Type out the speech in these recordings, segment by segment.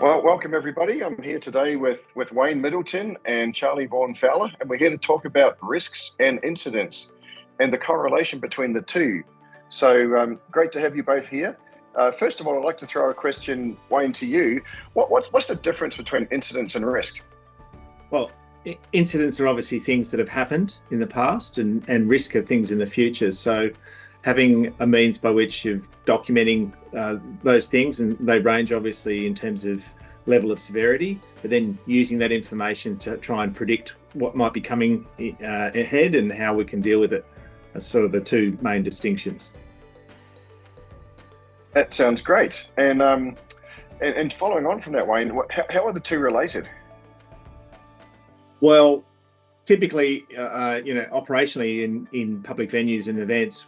Well, welcome everybody. I'm here today with Wayne Middleton and Charlie Vaughan-Fowler, and we're here to talk about risks and incidents and the correlation between the two. So great to have you both here. First of all, I'd like to throw a question, Wayne, to you. What's the difference between incidents and risk? Well, incidents are obviously things that have happened in the past, and risk are things in the future. So having a means by which of documenting those things, and they range obviously in terms of level of severity, but then using that information to try and predict what might be coming ahead and how we can deal with it are sort of the two main distinctions. That sounds great. And following on from that, Wayne, how are the two related? Well, typically, operationally in public venues and events,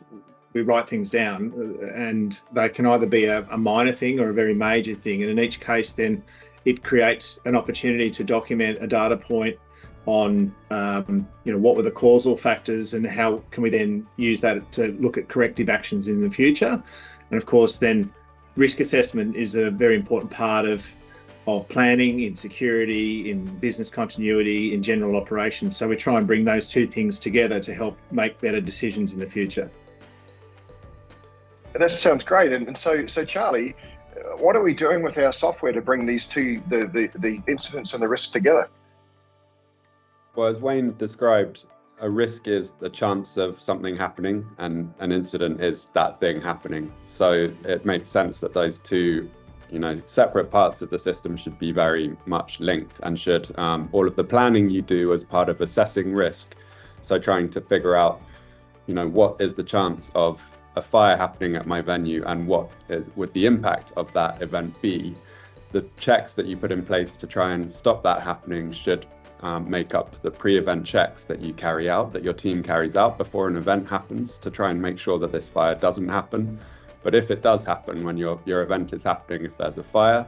we write things down, and they can either be a minor thing or a very major thing. And in each case, then it creates an opportunity to document a data point on, what were the causal factors and how can we then use that to look at corrective actions in the future. And of course, then risk assessment is a very important part of planning, in security, in business continuity, in general operations. So we try and bring those two things together to help make better decisions in the future. That sounds great. And so Charlie, what are we doing with our software to bring these two, the incidents and the risks together? Well, as Wayne described, a risk is the chance of something happening, and an incident is that thing happening. So it makes sense that those two, separate parts of the system should be very much linked, and should all of the planning you do as part of assessing risk. So trying to figure out, what is the chance of a fire happening at my venue, and what would the impact of that event be? The checks that you put in place to try and stop that happening should make up the pre-event checks that you carry out, that your team carries out before an event happens, to try and make sure that this fire doesn't happen. But if it does happen, when your event is happening, if there's a fire,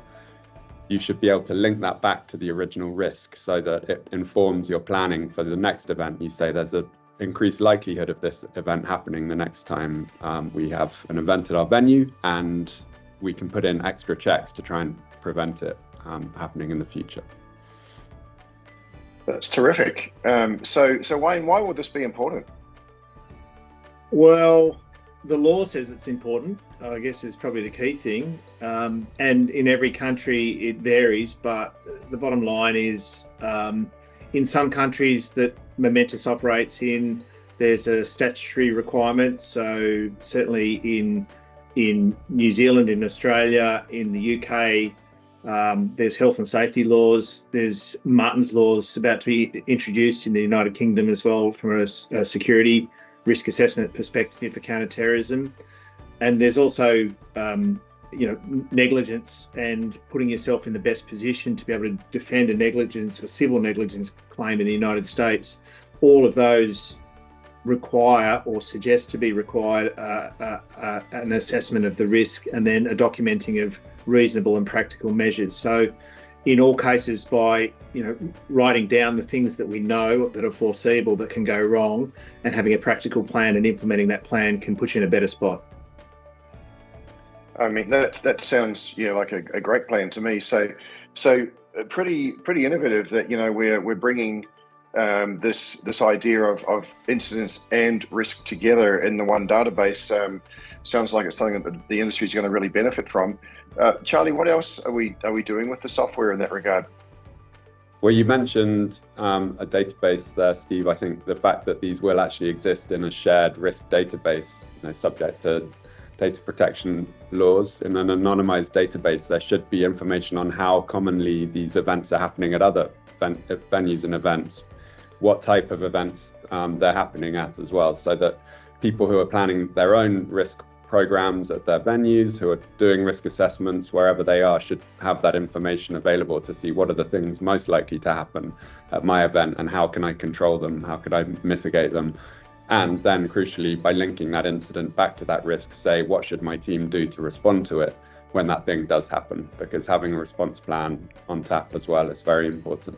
you should be able to link that back to the original risk so that it informs your planning for the next event. You say there's an increased likelihood of this event happening the next time we have an event at our venue, and we can put in extra checks to try and prevent it happening in the future. That's terrific. So Wayne, why would this be important? Well, the law says it's important, I guess, is probably the key thing. And in every country it varies, but the bottom line is in some countries that Momentus operates in, there's a statutory requirement. So certainly in New Zealand, in Australia, in the UK, there's health and safety laws. There's Martin's laws about to be introduced in the United Kingdom as well from a security risk assessment perspective for counter-terrorism. And there's also negligence and putting yourself in the best position to be able to defend a civil negligence claim in the United States. All of those require, or suggest to be required, an assessment of the risk, and then a documenting of reasonable and practical measures. So in all cases, by writing down the things that we know that are foreseeable that can go wrong, and having a practical plan and implementing that plan can put you in a better spot. I mean, that sounds like a great plan to me. So pretty innovative that we're bringing this idea of incidents and risk together in the one database. Sounds like it's something that the industry is going to really benefit from. Charlie, what else are we doing with the software in that regard? Well, you mentioned a database there, Steve. I think the fact that these will actually exist in a shared risk database, subject to data protection laws, in an anonymized database, there should be information on how commonly these events are happening at other venues and events, what type of events they're happening at as well, so that people who are planning their own risk programs at their venues, who are doing risk assessments wherever they are, should have that information available to see what are the things most likely to happen at my event, and how can I control them, how could I mitigate them. And then crucially, by linking that incident back to that risk, say what should my team do to respond to it when that thing does happen, because having a response plan on tap as well is very important.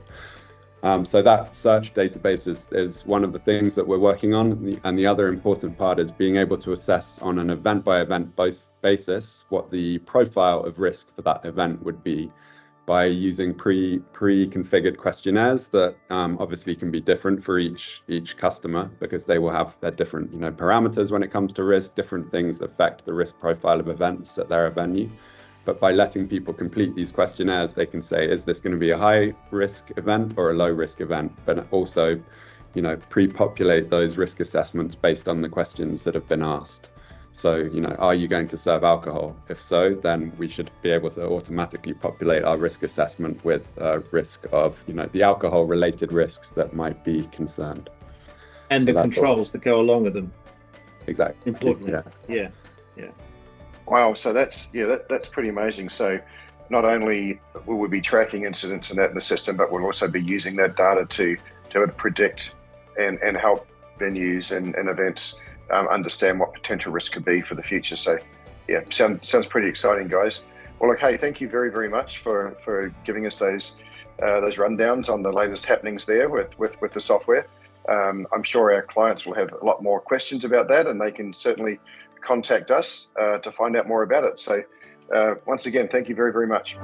So that search database is one of the things that we're working on. And the other important part is being able to assess on an event by event basis what the profile of risk for that event would be, by using pre-configured questionnaires that obviously can be different for each customer, because they will have their different parameters when it comes to risk. Different things affect the risk profile of events at their venue. But by letting people complete these questionnaires, they can say, is this going to be a high risk event or a low risk event? But also, pre-populate those risk assessments based on the questions that have been asked. So, are you going to serve alcohol? If so, then we should be able to automatically populate our risk assessment with risk of, the alcohol related risks that might be concerned. And so the controls that go along with them. Exactly. Importantly. Yeah. Wow. So that's pretty amazing. So not only will we be tracking incidents and that in the system, but we'll also be using that data to predict and help venues and events understand what potential risk could be for the future. So yeah, sounds pretty exciting, guys. Well, look, hey, thank you very, very much for giving us those rundowns on the latest happenings there with the software. I'm sure our clients will have a lot more questions about that, and they can certainly contact us to find out more about it. So once again, thank you very, very much.